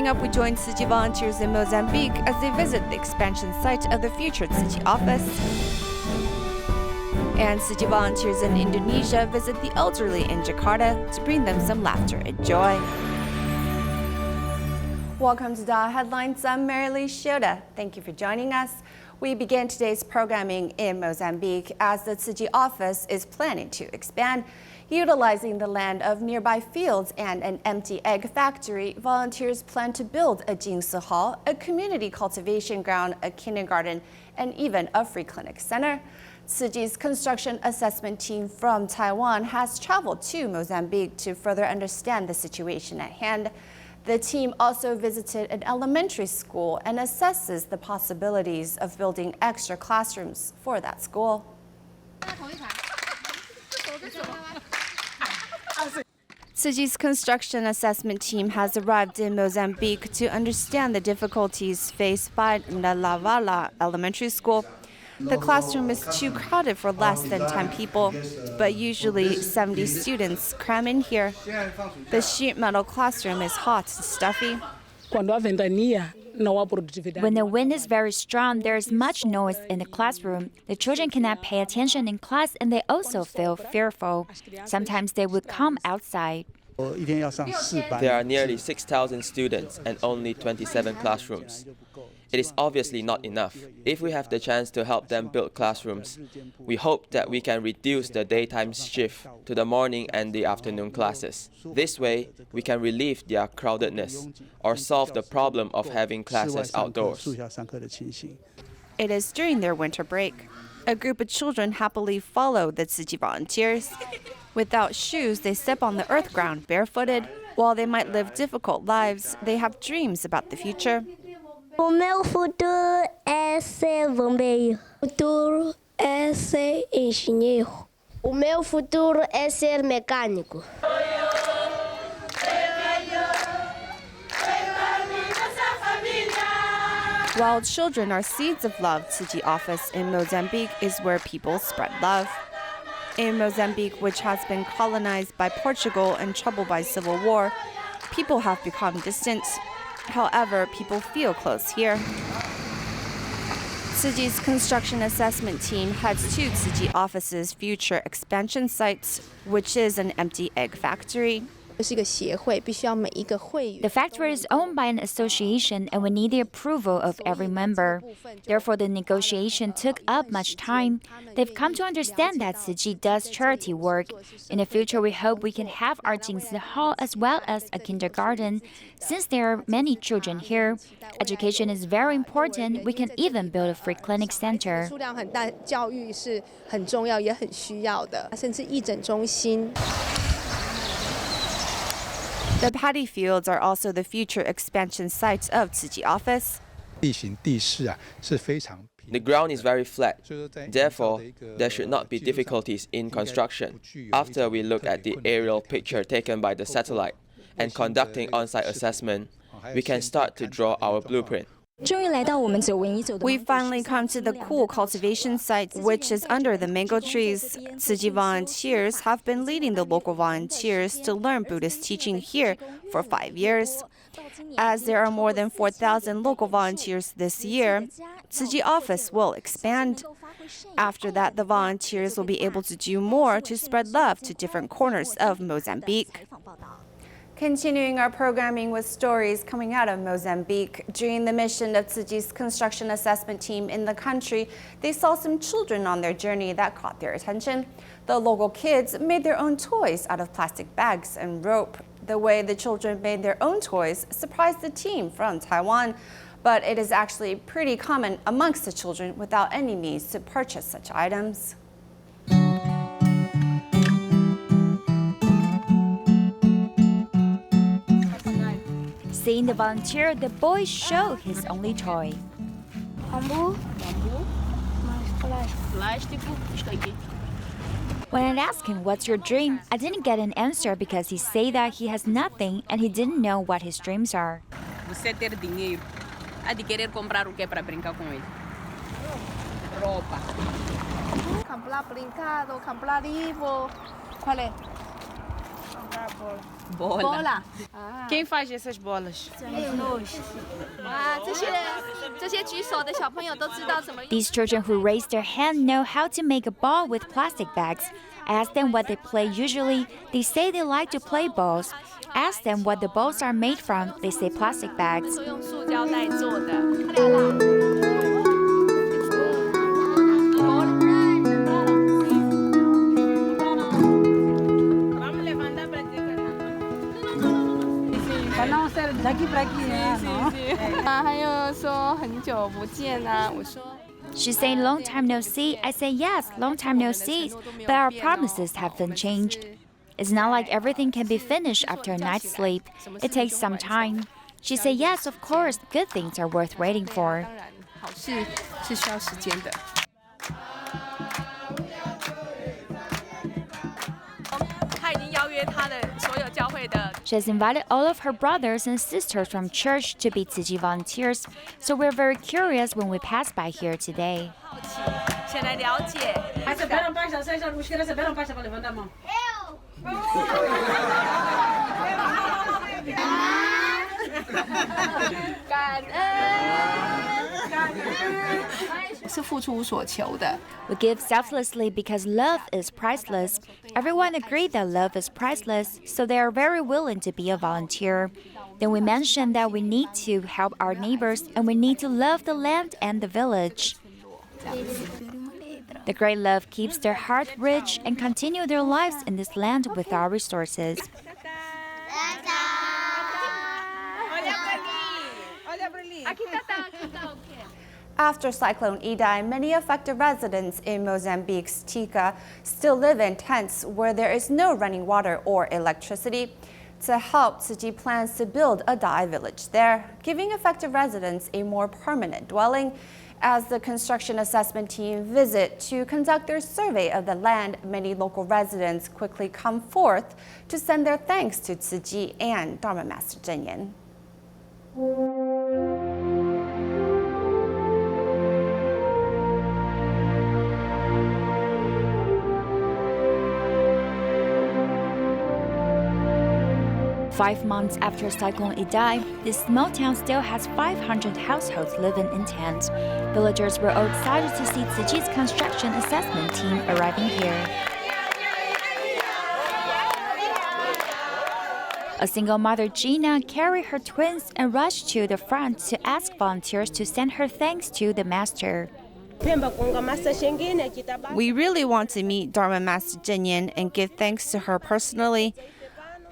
Coming up, we join Tzu Chi volunteers in Mozambique as they visit the expansion site of the future Tzu Chi office. And Tzu Chi volunteers in Indonesia visit the elderly in Jakarta to bring them some laughter and joy. Welcome to DA Headlines. I'm Marilee Shioda. Thank you for joining us. We begin today's programming in Mozambique as the Tzu Chi office is planning to expand. Utilizing the land of nearby fields and an empty egg factory, volunteers plan to build a Jingsi hall, a community cultivation ground, a kindergarten, and even a free clinic center. Tzu Chi's construction assessment team from Taiwan has traveled to Mozambique to further understand the situation at hand. The team also visited an elementary school and assesses the possibilities of building extra classrooms for that school. Tzu Chi's construction assessment team has arrived in Mozambique to understand the difficulties faced by the Lavala Elementary School. The classroom is too crowded for less than 10 people, but usually 70 students cram in here. The sheet metal classroom is hot and stuffy. When the wind is very strong, there is much noise in the classroom. The children cannot pay attention in class and they also feel fearful. Sometimes they would come outside. There are nearly 6,000 students and only 27 classrooms. It is obviously not enough. If we have the chance to help them build classrooms, we hope that we can reduce the daytime shift to the morning and the afternoon classes. This way, we can relieve their crowdedness or solve the problem of having classes outdoors. It is during their winter break. A group of children happily follow the Tzu Chi volunteers. Without shoes, they step on the earth ground barefooted. While they might live difficult lives, they have dreams about the future. O meu futuro é ser bombeiro. O futuro é ser engenheiro. O meu futuro é ser mecânico. While children are seeds of love, Tzu Chi office in Mozambique is where people spread love. In Mozambique, which has been colonized by Portugal and troubled by civil war, people have become distant. However, people feel close here. Tzu Chi's construction assessment team heads to Tzu Chi office's future expansion site, which is an empty egg factory. The factory is owned by an association and we need the approval of every member. Therefore, the negotiation took up much time. They've come to understand that Tzu Chi does charity work. In the future, we hope we can have our Jingsi hall as well as a kindergarten. Since there are many children here, education is very important. We can even build a free clinic center. The paddy fields are also the future expansion sites of Tzu Chi office. The ground is very flat. Therefore, there should not be difficulties in construction. After we look at the aerial picture taken by the satellite and conducting on-site assessment, we can start to draw our blueprint. We finally come to the cool cultivation site, which is under the mango trees. Tzu Chi volunteers have been leading the local volunteers to learn Buddhist teaching here for 5 years. As there are more than 4,000 local volunteers this year, Tzu Chi office will expand. After that, the volunteers will be able to do more to spread love to different corners of Mozambique. Continuing our programming with stories coming out of Mozambique. During the mission of Tzu Chi's construction assessment team in the country, they saw some children on their journey that caught their attention. The local kids made their own toys out of plastic bags and rope. The way the children made their own toys surprised the team from Taiwan, but it is actually pretty common amongst the children without any means to purchase such items. Seeing the volunteer, the boy showed his only toy. When I asked him, "What's your dream?" I didn't get an answer because he said that he has nothing and he didn't know what his dreams are. Você ter dinheiro, há de querer comprar o que para brincar com ele? Roupa. Comprar brinquedo, comprar livro. Qual é? Comprar Bola. Quem faz essas bolas? These children who raise their hand know how to make a ball with plastic bags. I ask them what they play usually. They say they like to play balls. Ask them what the balls are made from. They say plastic bags. She's saying long time no see. I say yes, long time no see, but our promises haven't changed. It's not like everything can be finished after a night's sleep. It takes some time. She said yes, of course, good things are worth waiting for. She has invited all of her brothers and sisters from church to be Tzu Chi volunteers, so we're very curious when we pass by here today. We give selflessly because love is priceless. Everyone agreed that love is priceless, so they are very willing to be a volunteer. Then we mentioned that we need to help our neighbors and we need to love the land and the village. The great love keeps their heart rich and continue their lives in this land with our resources. After Cyclone Idai, many affected residents in Mozambique's Tika still live in tents where there is no running water or electricity. To help, Tzu Chi plans to build a dye village there, giving affected residents a more permanent dwelling. As the construction assessment team visit to conduct their survey of the land, many local residents quickly come forth to send their thanks to Tzu Chi and Dharma Master Zhenyan. 5 months after Cyclone Idai, this small town still has 500 households living in tents. Villagers were all excited to see Tzu Chi's construction assessment team arriving here. A single mother, Gina, carried her twins and rushed to the front to ask volunteers to send her thanks to the master. We really want to meet Dharma Master Zhenyan and give thanks to her personally.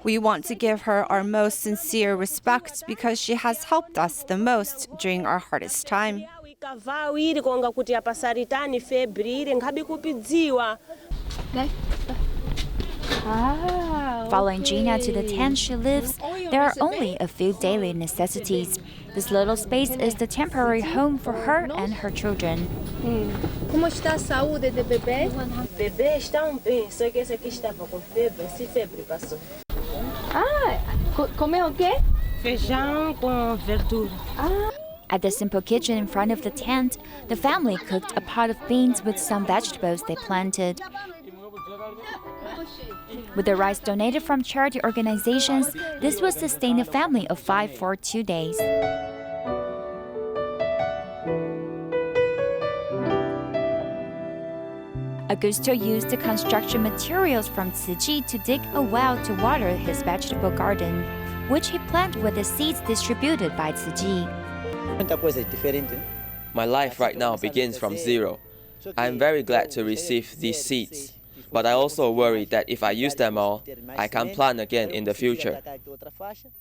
We want to give her our most sincere respect because she has helped us the most during our hardest time. Following Gina to the tent she lives, there are only a few daily necessities. This little space is the temporary home for her and her children. Como está a saúde do bebê? Bebê está bem, só que esse aqui estava com febre, se febre passou. Comeu o quê? Feijão com verdura. At the simple kitchen in front of the tent, the family cooked a pot of beans with some vegetables they planted. With the rice donated from charity organizations, this will sustain a family of 5 for 2 days. Augusto used the construction materials from Tzu Chi to dig a well to water his vegetable garden, which he planted with the seeds distributed by Tzu Chi. My life right now begins from zero. I am very glad to receive these seeds, but I also worry that if I use them all, I can't plant again in the future.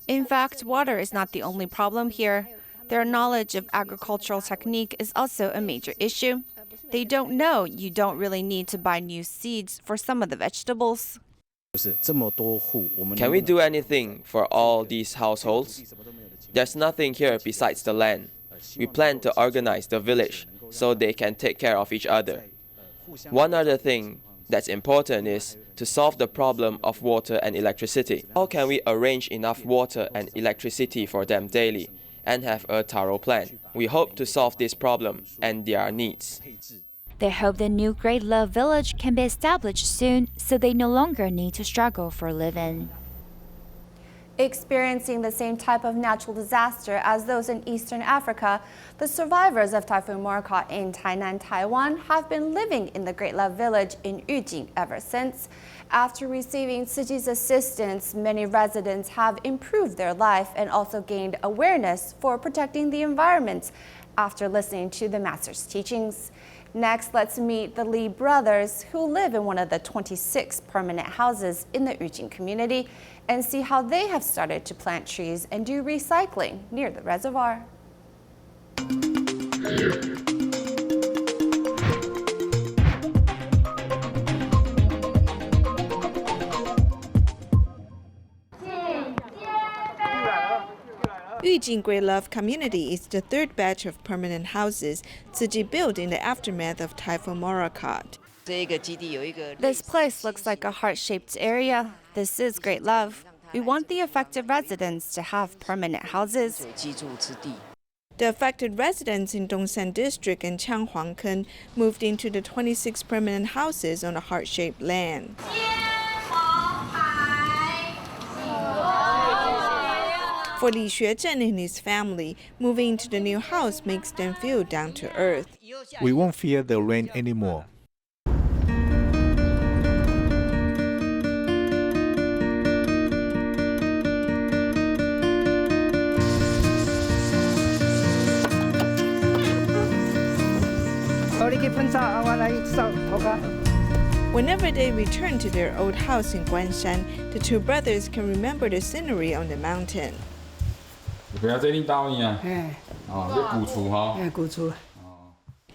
In fact, water is not the only problem here. Their knowledge of agricultural technique is also a major issue. They don't know you don't really need to buy new seeds for some of the vegetables. Can we do anything for all these households? There's nothing here besides the land. We plan to organize the village so they can take care of each other. One other thing that's important is to solve the problem of water and electricity. How can we arrange enough water and electricity for them daily and have a thorough plan? We hope to solve this problem and their needs. They hope the new Great Love Village can be established soon so they no longer need to struggle for a living. Experiencing the same type of natural disaster as those in eastern Africa, the survivors of Typhoon Morakot in Tainan, Taiwan have been living in the Great Love Village in Yujing ever since. After receiving Tzu Chi's assistance, many residents have improved their life and also gained awareness for protecting the environment after listening to the master's teachings. Next, let's meet the Lee brothers who live in one of the 26 permanent houses in the Yujing community and see how they have started to plant trees and do recycling near the reservoir. Yujing Great Love Community is the third batch of permanent houses Tzu Chi built in the aftermath of Typhoon Morakot. This place looks like a heart-shaped area. This is Great Love. We want the affected residents to have permanent houses. The affected residents in Dongsan District and Changhuangken moved into the 26 permanent houses on a heart-shaped land. For Li Xuezhen and his family, moving into the new house makes them feel down to earth. We won't fear the rain anymore. Whenever they return to their old house in Guanshan, the two brothers can remember the scenery on the mountain.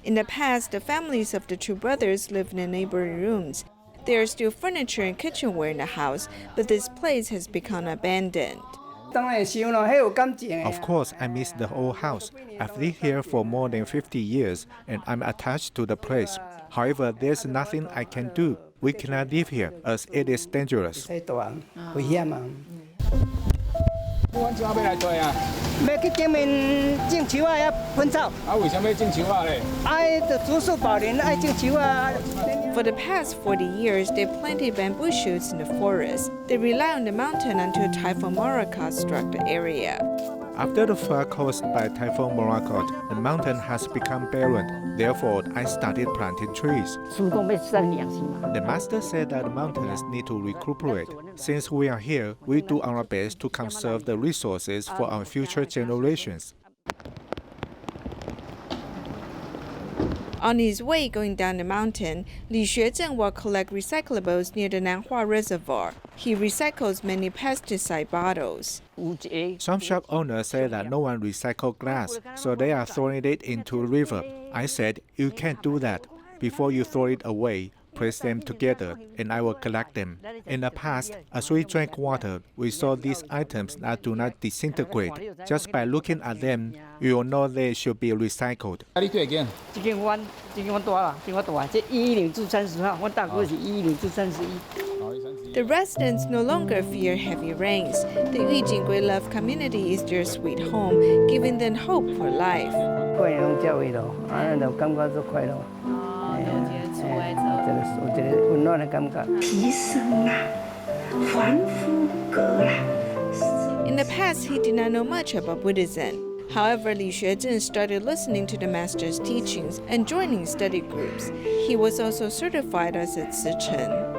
In the past, the families of the two brothers lived in neighboring rooms. There are still furniture and kitchenware in the house, but this place has become abandoned. Of course, I miss the old house. I've lived here for more than 50 years, and I'm attached to the place. However, there's nothing I can do. We cannot live here, as it is dangerous. For the past 40 years, they planted bamboo shoots in the forest. They rely on the mountain until Typhoon Morakot struck the area. After the flood caused by Typhoon Morakot, the mountain has become barren. Therefore, I started planting trees. The master said that the mountains need to recuperate. Since we are here, we do our best to conserve the resources for our future generations. On his way going down the mountain, Li Xuezhen will collect recyclables near the Nanhua Reservoir. He recycles many pesticide bottles. Some shop owners say that no one recycles glass, so they are throwing it into the river. I said, you can't do that. Before you throw it away, press them together, and I will collect them. In the past, as we drank water, we saw these items that do not disintegrate. Just by looking at them, you will know they should be recycled. The residents no longer fear heavy rains. The Yujing Great Love Community is their sweet home, giving them hope for life. In the past, he did not know much about Buddhism. However, Li Xuezhen started listening to the master's teachings and joining study groups. He was also certified as a Tzu Chi.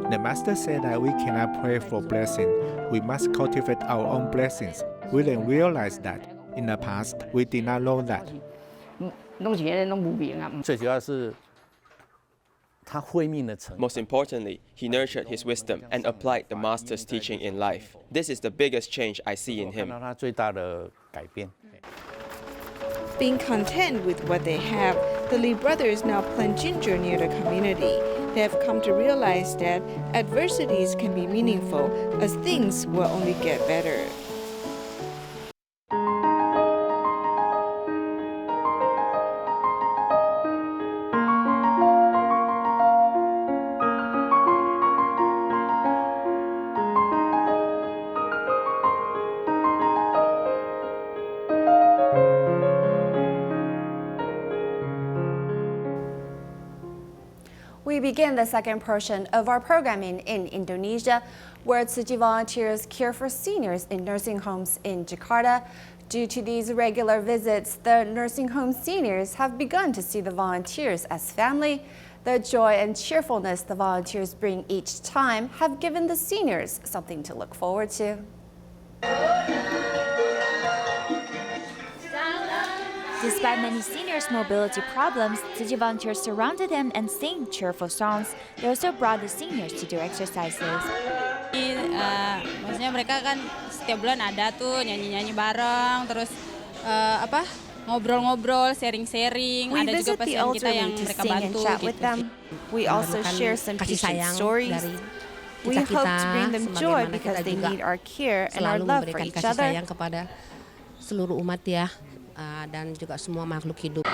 The master said that we cannot pray for blessing. We must cultivate our own blessings. We then realized that. In the past, we did not know that. Most importantly, he nurtured his wisdom and applied the master's teaching in life. This is the biggest change I see in him. Being content with what they have, the Lee brothers now plant ginger near the community. They have come to realize that adversities can be meaningful, as things will only get better. We begin the second portion of our programming in Indonesia, where Tzu Chi volunteers care for seniors in nursing homes in Jakarta. Due to these regular visits, the nursing home seniors have begun to see the volunteers as family. The joy and cheerfulness the volunteers bring each time have given the seniors something to look forward to. Despite many seniors' mobility problems, Tzu Chi volunteers surrounded them and sing cheerful songs. They also brought the seniors to do exercises. Maksudnya mereka kan setiap bulan ada tuh nyanyi-nyanyi bareng, terus ngobrol-ngobrol, sharing-sharing. We Ada juga visit the pasien kita yang elderly to mereka sing and bantu chat gitu. with them. We also share some patient stories. We hope to bring them joy because they need our care and our love for each other. Kepada seluruh umat ya, dan juga semua makhluk hidup.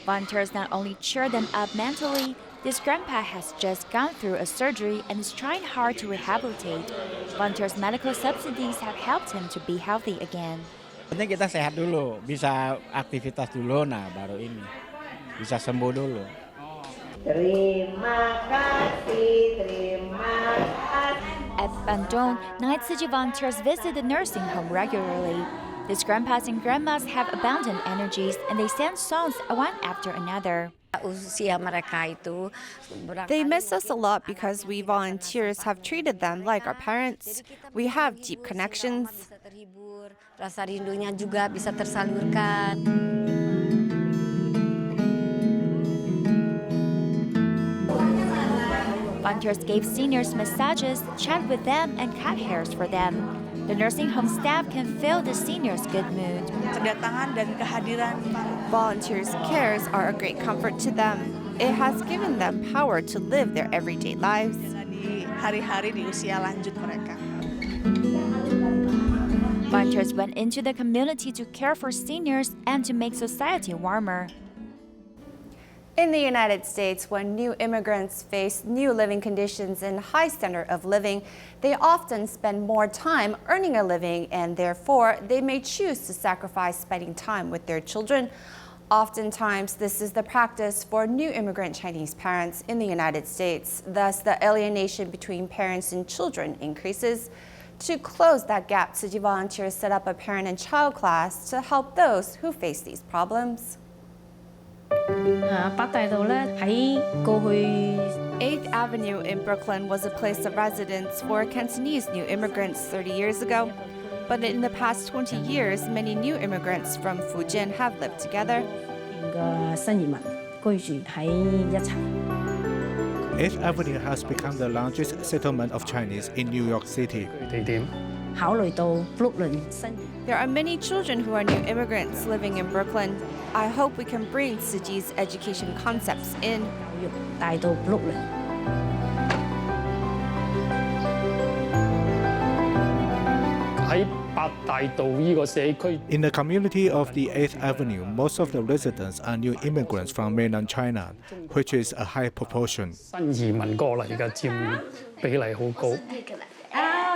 Volunteers not only cheer them up mentally, this grandpa has just gone through a surgery and is trying hard to rehabilitate. Volunteers' medical subsidies have helped him to be healthy again. Penting kita sehat dulu, bisa aktivitas dulu, nah baru ini bisa sembuh dulu. Terima kasih. At Bandung, night Tzu Chi volunteers visit the nursing home regularly. These grandpas and grandmas have abundant energies and they sing songs one after another. They miss us a lot because we volunteers have treated them like our parents. We have deep connections. Rasa rindunya juga bisa tersalurkan. Volunteers gave seniors massages, chat with them, and cut hairs for them. The nursing home staff can feel the seniors' good mood. Kedatangan dan kehadiran volunteers' cares are a great comfort to them. It has given them power to live their everyday lives. di hari-hari di usia lanjut mereka. Volunteers went into the community to care for seniors and to make society warmer. In the United States, when new immigrants face new living conditions and high standard of living, they often spend more time earning a living, and therefore they may choose to sacrifice spending time with their children. Oftentimes, this is the practice for new immigrant Chinese parents in the United States. Thus, the alienation between parents and children increases. To close that gap, Tzu Chi volunteers set up a parent and child class to help those who face these problems. 8th Avenue in Brooklyn was a place of residence for Cantonese new immigrants 30 years ago. But in the past 20 years, many new immigrants from Fujian have lived together. 8th Avenue has become the largest settlement of Chinese in New York City. There are many children who are new immigrants living in Brooklyn. I hope we can bring Tzu Chi's education concepts in. In the community of the 8th Avenue, most of the residents are new immigrants from mainland China, which is a high proportion.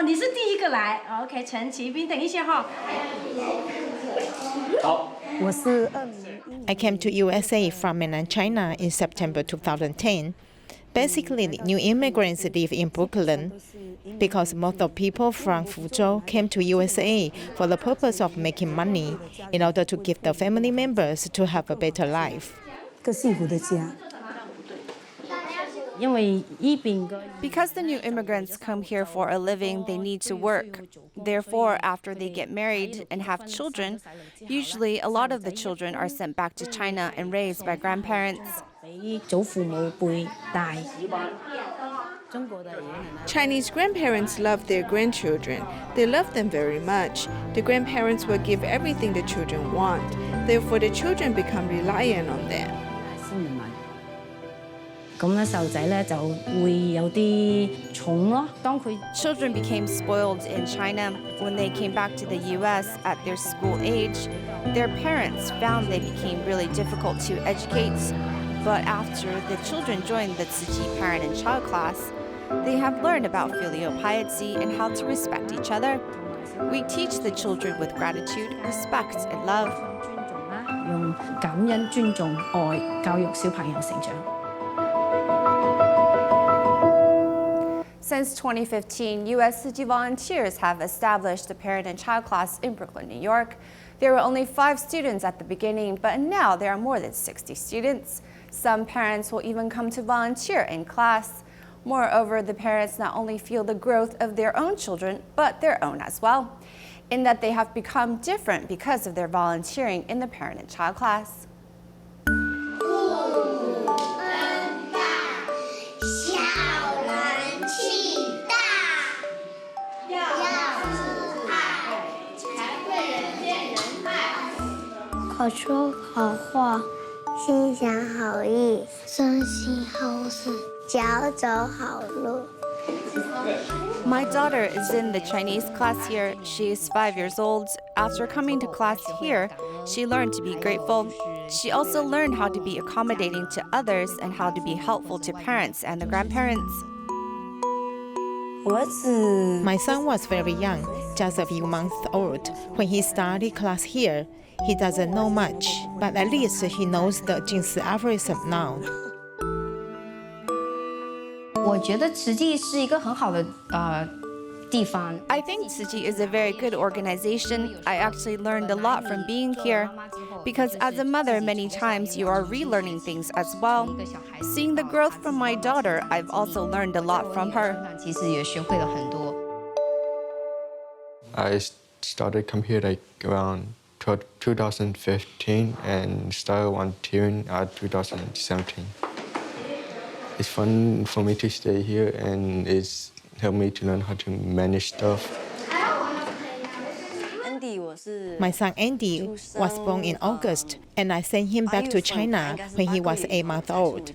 你是第一个来 ，OK， 陈奇斌，等一下哈。我是I came to USA from mainland China in September 2010. Basically, new immigrants live in Brooklyn because most of people from Fuzhou came to USA for the purpose of making money in order to give the family members to have a better life. 个幸福的家。 Because the new immigrants come here for a living, they need to work. Therefore, after they get married and have children, usually a lot of the children are sent back to China and raised by grandparents. Chinese grandparents love their grandchildren. They love them very much. The grandparents will give everything the children want. Therefore, the children become reliant on them. Children became spoiled in China. When they came back to the U.S. at their school age, their parents found they became really difficult to educate. But after the children joined the Tzu Chi parent and child class, they have learned about filial piety and how to respect each other. We teach the children with gratitude, respect, and love. 用感恩、尊重、愛教育小朋友成長。Since 2015, U.S. Tzu Chi volunteers have established a parent and child class in Brooklyn, New York. There were only 5 students at the beginning, but now there are more than 60 students. Some parents will even come to volunteer in class. Moreover, the parents not only feel the growth of their own children, but their own as well, in that they have become different because of their volunteering in the parent and child class. My daughter is in the Chinese class here. She is 5 years old. After coming to class here, she learned to be grateful. She also learned how to be accommodating to others and how to be helpful to parents and the grandparents. My son was very young, just a few months old, when he started class here. He doesn't know much, but at least he knows the Jingsi aphorism now. I think Tzu Chi is a very good organization. I actually learned a lot from being here. Because as a mother, many times you are relearning things as well. Seeing the growth from my daughter, I've also learned a lot from her. I started come here like around 2015 and started volunteering at 2017. It's fun for me to stay here and it's helped me to learn how to manage stuff. My son Andy was born in August, and I sent him back to China when he was 8 months old.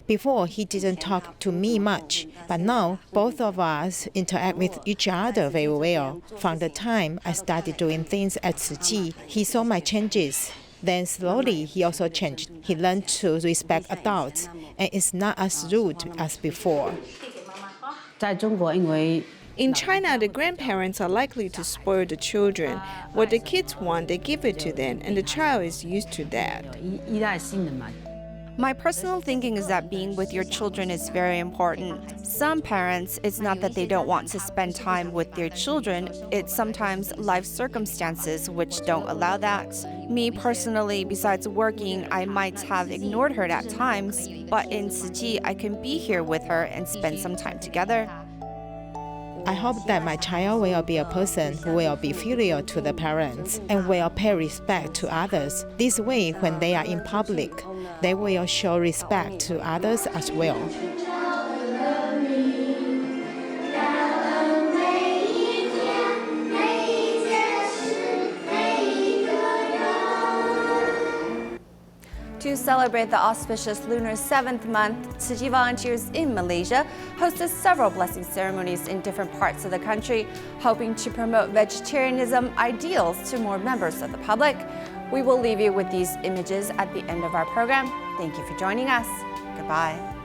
Before, he didn't talk to me much, but now both of us interact with each other very well. From the time I started doing things at Tzu Chi, he saw my changes. Then slowly, he also changed. He learned to respect adults, and is not as rude as before. In China, the grandparents are likely to spoil the children. What the kids want, they give it to them, and the child is used to that. My personal thinking is that being with your children is very important. Some parents, it's not that they don't want to spend time with their children, it's sometimes life circumstances which don't allow that. Me personally, besides working, I might have ignored her at times, but in Tzu Chi, I can be here with her and spend some time together. I hope that my child will be a person who will be filial to the parents and will pay respect to others. This way, when they are in public, they will show respect to others as well. To celebrate the auspicious lunar 7th month, Tzu Chi volunteers in Malaysia hosted several blessing ceremonies in different parts of the country, hoping to promote vegetarianism ideals to more members of the public. We will leave you with these images at the end of our program. Thank you for joining us. Goodbye.